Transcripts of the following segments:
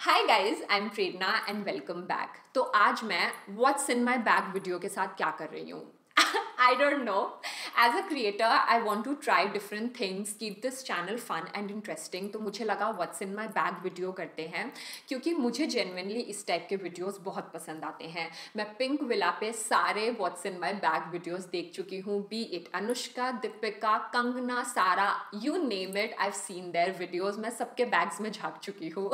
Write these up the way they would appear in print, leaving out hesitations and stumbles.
Hi guys, I am Prerna and welcome back. तो आज मैं what's in my bag video के साथ क्या कर रही हूँ I don't know. As a creator I want to try different things, keep this channel fun and interesting. तो मुझे लगा what's in my bag video करते हैं, क्योंकि मुझे जेन्युइनली इस टाइप के वीडियोस बहुत पसंद आते हैं। मैं पिंक विला पे सारे what's in my bag videos देख चुकी हूँ, बी इट अनुष्का, दीपिका, कंगना, सारा, you name it, I have seen their videos. मैं सबके बैग्स में झांक चुकी हूँ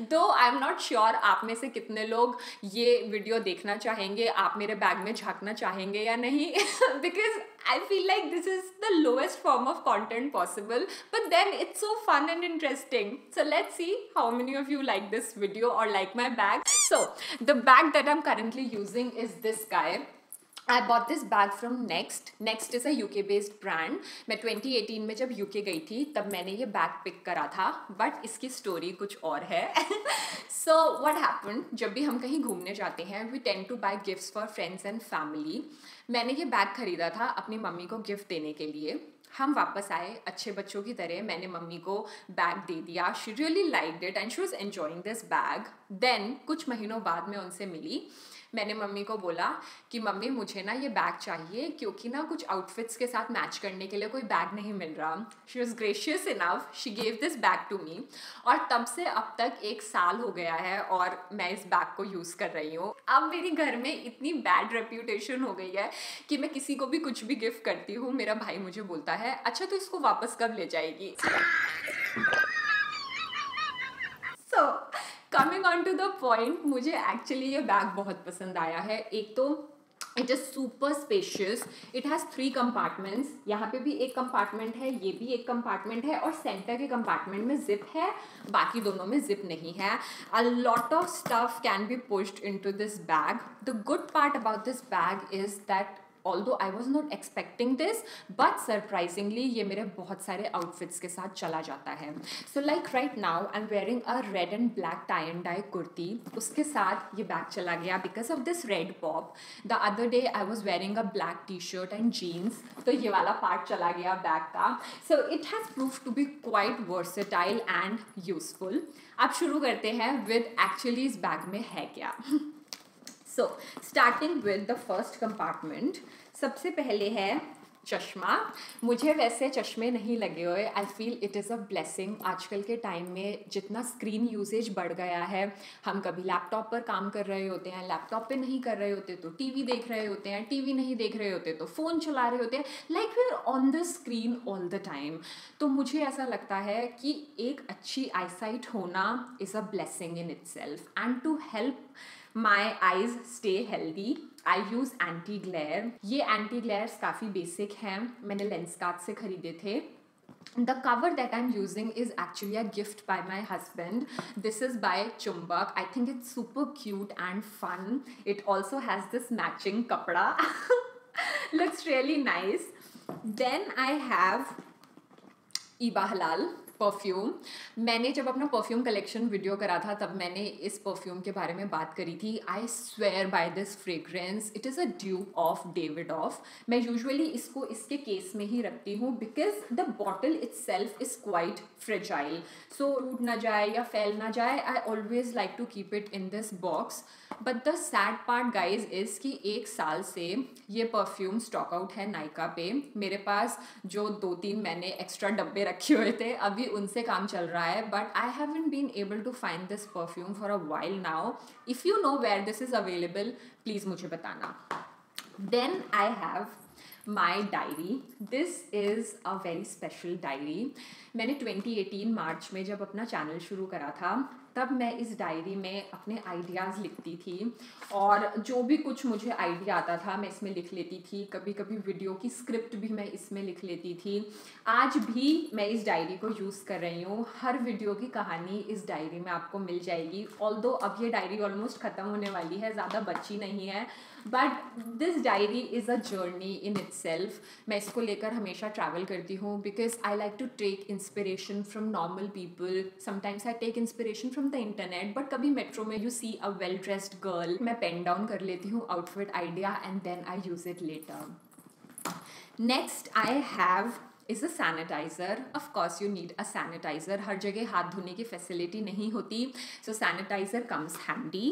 दो आई एम नॉट श्योर आप में से कितने लोग ये वीडियो देखना चाहेंगे, आप मेरे बैग में झांकना चाहेंगे या नहीं because I feel like this is the lowest form of content possible, but then it's so fun and interesting. So let's see how many of you like this video or like my bag. So the bag that I'm currently using is this guy. I bought this bag from Next. Next is a UK based brand. मैं 2018 में जब UK गई थी तब मैंने ये bag pick करा था, बट इसकी स्टोरी कुछ और है। So what happened, जब भी हम कहीं घूमने जाते हैं we tend to buy gifts for friends and family. मैंने ये बैग खरीदा था अपनी मम्मी को गिफ्ट देने के लिए। हम वापस आए अच्छे बच्चों की तरह, मैंने मम्मी को बैग दे दिया। She really liked it and she was enjoying this bag. Then कुछ महीनों बाद मैं उनसे मिली। मैंने मम्मी को बोला कि मम्मी मुझे ना ये बैग चाहिए, क्योंकि ना कुछ आउटफिट्स के साथ मैच करने के लिए कोई बैग नहीं मिल रहा। She was gracious enough, she gave this bag to me. और तब से अब तक 1 साल हो गया है और मैं इस बैग को यूज़ कर रही हूँ। अब मेरे घर में इतनी बैड रेप्यूटेशन हो गई है कि मैं किसी को भी कुछ भी गिफ्ट करती हूँ, मेरा भाई मुझे बोलता है अच्छा तो इसको वापस कब ले जाएगी। So coming on to the point, मुझे एक्चुअली ये बैग बहुत पसंद आया है। एक तो it is super spacious, it has 3 compartments. यहाँ पे भी एक कंपार्टमेंट है, ये भी एक कंपार्टमेंट है, और सेंटर के कंपार्टमेंट में जिप है, बाकी दोनों में जिप नहीं है। अ lot of stuff can be pushed into this bag. The good part about this bag is that although I was not expecting this, but surprisingly ये मेरे बहुत सारे outfits के साथ चला जाता है। So like right now I'm wearing a red and black tie and dye kurti, उसके साथ ये बैग चला गया because of this red pop. The other day I was wearing a black t-shirt and jeans, तो ये वाला part चला गया बैग का। So it has proved to be quite versatile and useful. अब शुरू करते हैं with actually इस बैग में है क्या। So, starting with the first compartment, सबसे पहले है चश्मा। मुझे वैसे चश्मे नहीं लगे हुए, I feel it is a blessing. आजकल के टाइम में जितना स्क्रीन यूसेज बढ़ गया है, हम कभी लैपटॉप पर काम कर रहे होते हैं, लैपटॉप पे नहीं कर रहे होते तो टीवी देख रहे होते हैं, टीवी नहीं देख रहे होते तो फ़ोन चला रहे होते हैं, like we are on the screen all the time. तो मुझे ऐसा लगता है कि एक अच्छी आईसाइट होना is a blessing in itself. And to help My eyes stay healthy, I use anti glare। ये एंटी ग्लेयर्स काफ़ी बेसिक हैं, मैंने लेंसकार्ट से खरीदे थे। The cover that I'm using is actually a gift by my husband. This is by Chumbak. I think it's super cute and fun. It also has this matching kapda. Looks really nice. Then I have Iba Halal perfume. मैंने जब अपना perfume collection video करा था तब मैंने इस perfume के बारे में बात करी थी। I swear by this fragrance, it is a dupe of Davidoff. मैं यूजुअली इसको इसके केस में ही रखती हूँ because the bottle itself is quite fragile, so टूट ना जाए या फैल ना जाए। I always like to keep it in this box. But the sad part guys is कि 1 साल से ये परफ्यूम स्टॉक आउट है नायका पे। मेरे पास जो 2-3 मैंने एक्स्ट्रा डब्बे रखे हुए थे, अभी उनसे काम चल रहा है, but I haven't been able to find this perfume for a while now. If you know where this is available please मुझे बताना। Then I have my diary. This is a very special diary. मैंने 2018 मार्च में जब अपना channel शुरू करा था तब मैं इस डायरी में अपने आइडियाज़ लिखती थी, और जो भी कुछ मुझे आइडिया आता था मैं इसमें लिख लेती थी। कभी कभी वीडियो की स्क्रिप्ट भी मैं इसमें लिख लेती थी। आज भी मैं इस डायरी को यूज़ कर रही हूँ। हर वीडियो की कहानी इस डायरी में आपको मिल जाएगी। ऑल्दो अब ये डायरी ऑलमोस्ट ख़त्म होने वाली है, ज़्यादा बची नहीं है, but this diary is a journey in itself. मैं इसको लेकर हमेशा ट्रैवल करती हूँ because I like to take inspiration from normal people. Sometimes I take inspiration from the internet, but कभी मेट्रो में you see a well dressed girl, मैं pen down कर लेती हूँ outfit idea and then I use it later. Next I have is a sanitizer. Of course you need a sanitizer. हर जगह हाथ धोने की फैसिलिटी नहीं होती, so sanitizer comes handy.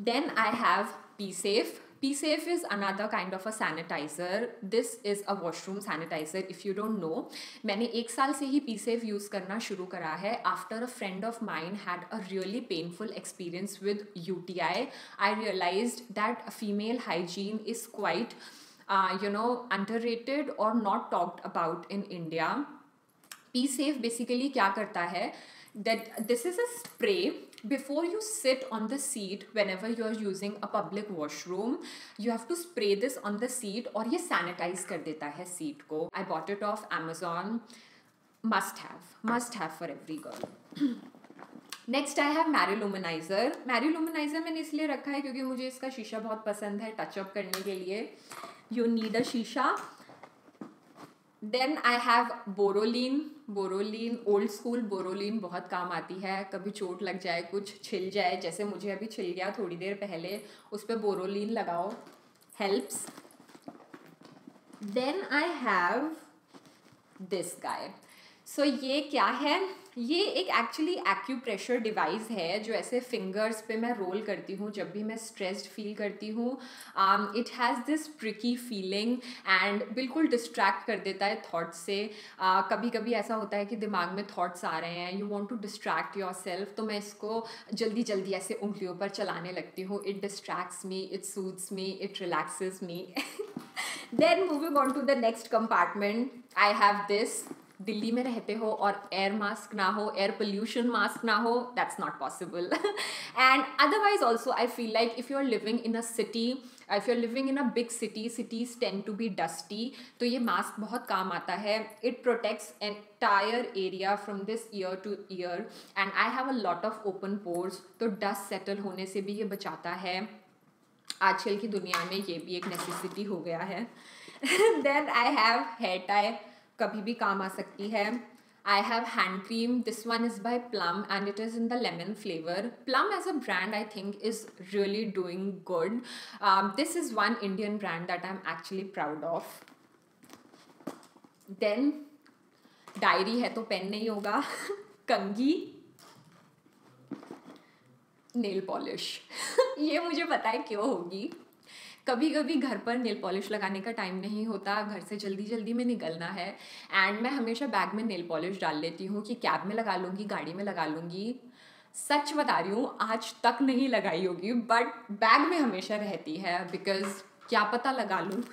Then I have P-Safe. P-Safe is another kind of a sanitizer. This is a washroom sanitizer. If you don't know, मैंने 1 साल से ही P-Safe use करना शुरू करा है. After a friend of mine had a really painful experience with UTI, I realized that female hygiene is quite underrated or not talked about in India. P-Safe basically क्या करता है, that this is a spray. Before you sit on the seat whenever you are using a public washroom, you have to spray this on the seat और ये sanitize कर देता है seat को. I bought it off Amazon. Must have for every girl. Next I have Mary luminizer. Mary luminizer मैंने इसलिए रखा है क्योंकि मुझे इसका शीशा बहुत पसंद है टचअप करने के लिए. यू नीड अ शीशा. Then I have Boroline. Old school Boroline बहुत काम आती है. कभी चोट लग जाए, कुछ छिल जाए, जैसे मुझे अभी छिल गया थोड़ी देर पहले, उस पर बोरोलिन लगाओ, helps. Then I have this guy. So ये क्या है, ये एक एक्चुअली एक्यूप्रेशर डिवाइस है जो ऐसे फिंगर्स पे मैं रोल करती हूँ जब भी मैं स्ट्रेस्ड फील करती हूँ. It has this prickly feeling and बिल्कुल डिस्ट्रैक्ट कर देता है थॉट्स से. कभी कभी ऐसा होता है कि दिमाग में थॉट्स आ रहे हैं, you want to distract yourself, तो मैं इसको जल्दी जल्दी ऐसे उंगलियों पर चलाने लगती हूँ. It distracts me, it soothes me, it relaxes me. Then moving on to the next compartment, I have this. Delhi में रहते हो और एयर मास्क ना हो, एयर पोल्यूशन मास्क ना हो, that's not possible. And otherwise also I feel like if you are living in a city, if you are living in a big city, cities tend to be dusty, तो ये mask बहुत काम आता है. It protects entire area from this ear to ear and I have a lot of open pores, तो dust settle होने से भी ये बचाता है. आजकल की दुनिया में ये भी एक नेसेसिटी हो गया है. Then I have hair tie, कभी भी काम आ सकती है. I have hand cream. This one is by Plum and it is in the lemon flavour. Plum as a brand I think is really doing good. This is one Indian brand that I am actually proud of. Then diary है तो pen नहीं होगा. कंघी, nail polish. ये मुझे पता है क्यों होगी. कभी कभी घर पर नेल पॉलिश लगाने का टाइम नहीं होता, घर से जल्दी जल्दी में निकलना है एंड मैं हमेशा बैग में नेल पॉलिश डाल लेती हूँ कि कैब में लगा लूँगी, गाड़ी में लगा लूँगी. सच बता रही हूँ, आज तक नहीं लगाई होगी बट बैग में हमेशा रहती है बिकॉज क्या पता लगा लूँ.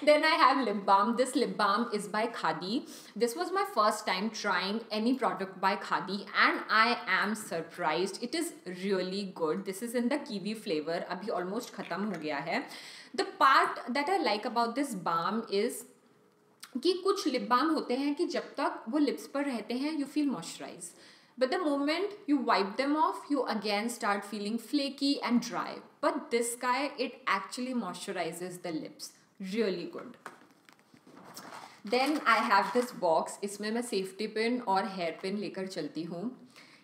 Then I have lip balm. This lip balm is by Khadi. This was my first time trying any product by Khadi and I am surprised. It is really good. This is in the kiwi flavor. अभी almost ख़त्म हो गया है. The part that I like about this balm is कि कुछ lip balm होते हैं कि जब तक वो lips पर रहते हैं you feel moisturized. But the moment you wipe them off, you again start feeling flaky and dry. But this guy, it actually moisturizes the lips. Really good. Then I have this box. इसमें मैं safety pin और hair pin लेकर चलती हूँ.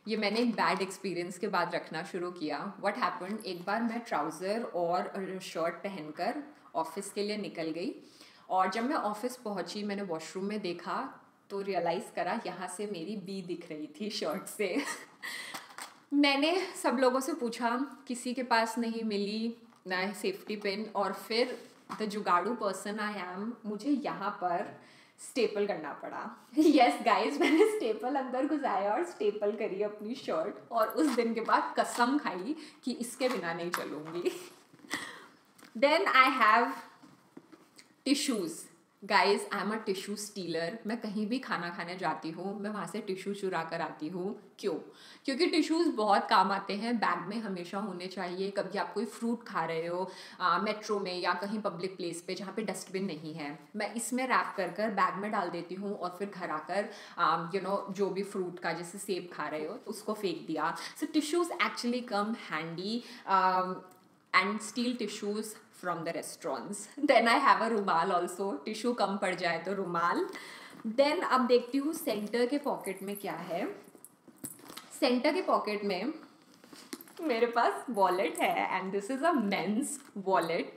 ये मैंने एक bad experience के बाद रखना शुरू किया. What happened, एक बार मैं ट्राउज़र और शर्ट पहनकर ऑफिस के लिए निकल गई और जब मैं ऑफिस पहुँची मैंने वॉशरूम में देखा तो रियलाइज़ करा यहाँ से मेरी बी दिख रही थी शर्ट से. मैंने सब लोगों से पूछा, किसी के पास नहीं मिली ना सेफ्टी पिन और फिर द जुगाड़ू पर्सन आई एम, मुझे यहाँ पर स्टेपल करना पड़ा. यस गाइज, मैंने स्टेपल अंदर घुसाया और स्टेपल करी अपनी शर्ट और उस दिन के बाद कसम खाई कि इसके बिना नहीं चलूँगी. Then I have tissues. Guys I am a tissue stealer. मैं कहीं भी खाना खाने जाती हूँ मैं वहाँ से टिश्यू चुरा कर आती हूँ. क्यों? क्योंकि टिश्यूज़ बहुत काम आते हैं. बैग में हमेशा होने चाहिए. कभी आप कोई फ्रूट खा रहे हो मेट्रो में या कहीं पब्लिक प्लेस पे जहाँ पे डस्टबिन नहीं है, मैं इसमें रैप कर कर बैग में डाल देती हूँ और फिर घर आकर जो भी फ्रूट का जैसे सेब खा रहे हो उसको फेंक दिया. So tissues actually come handy and steal tissues from the restaurants. Then I have a रुमाल also. टिश्यू कम पड़ जाए तो रुमाल. Then अब देखती हूँ सेंटर के पॉकेट में क्या है. सेंटर के पॉकेट में मेरे पास वॉलेट है and this is a men's wallet.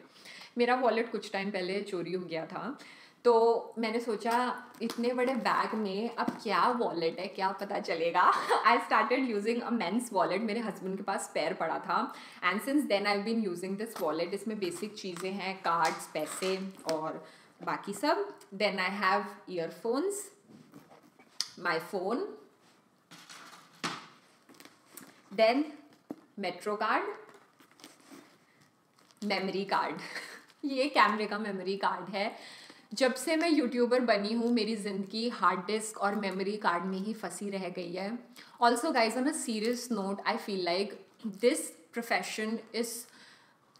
मेरा वॉलेट कुछ टाइम पहले चोरी हो गया था तो मैंने सोचा इतने बड़े बैग में अब क्या वॉलेट है, क्या पता चलेगा। I started using a men's wallet, मेरे हस्बैंड के पास स्पेयर पड़ा था, and since then I been using this wallet. इसमें बेसिक चीज़ें हैं, कार्ड्स, पैसे और बाकी सब। Then I have earphones, my phone, then metro card, memory card. ये कैमरे का मेमोरी कार्ड है। जब से मैं यूट्यूबर बनी हूँ मेरी ज़िंदगी हार्ड डिस्क और मेमोरी कार्ड में ही फंसी रह गई है। Also guys, on a serious note, I feel like this profession is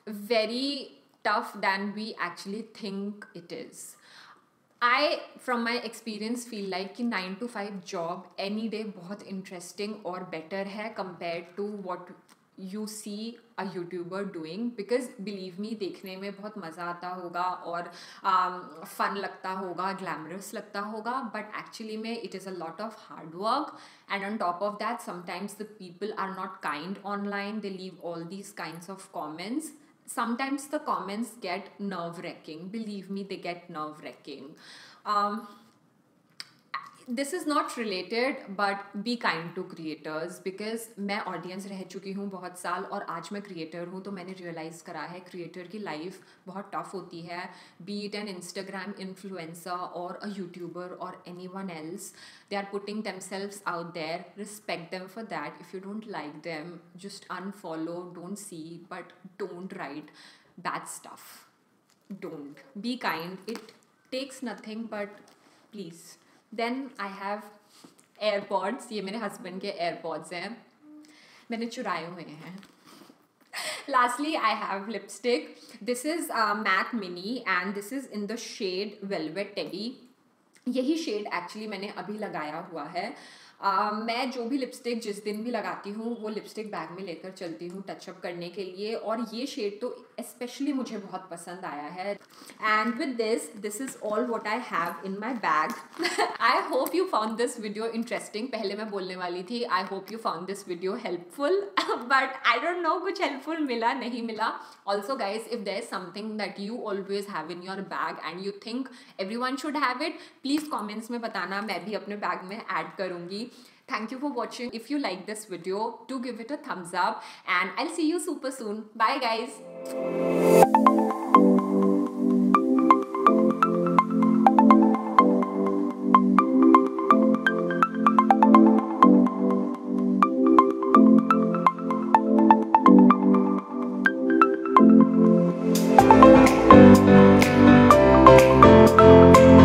very tough than we actually think it is. I from my experience feel like कि 9 to 5 job any day बहुत interesting और better है compared to what you see a YouTuber doing, because believe me देखने में बहुत मज़ा आता होगा और fun लगता होगा, glamorous लगता होगा, but actually में it is a lot of hard work, and on top of that sometimes the people are not kind online. They leave all these kinds of comments. Sometimes the comments get nerve-wracking. Believe me, they get nerve-wracking. This is not related, but be kind to creators, because मैं audience रह चुकी हूँ बहुत साल और आज मैं creator हूँ, तो मैंने रियलाइज़ करा है क्रिएटर की लाइफ बहुत टफ होती है. B it an Instagram influencer और अ यूट्यूबर और any one else, they are putting themselves out there. Respect them for that. If you don't like them, just unfollow, don't see, but don't write bad stuff. Don't. Be kind. It takes nothing, but please. Then I have AirPods. ये मेरे husband के AirPods हैं, मैंने चुराए हुए हैं. Lastly, I have lipstick. This is MAC Mini and this is in the shade Velvet Teddy. यही shade actually मैंने अभी लगाया हुआ है. मैं जो भी लिपस्टिक जिस दिन भी लगाती हूँ वो लिपस्टिक बैग में लेकर चलती हूँ टचअप करने के लिए, और ये शेड तो स्पेशली मुझे बहुत पसंद आया है. And with this is all what I have in my bag. I hope you found this video interesting. पहले मैं बोलने वाली थी I hope you found this video helpful, but I don't know कुछ हेल्पफुल मिला नहीं मिला. Also guys, if there is something that you always have in your bag and you think everyone should have it, please comments में बताना, मैं भी अपने bag में ऐड करूँगी. Thank you for watching. If you like this video, do give it a thumbs up and I'll see you super soon. Bye guys.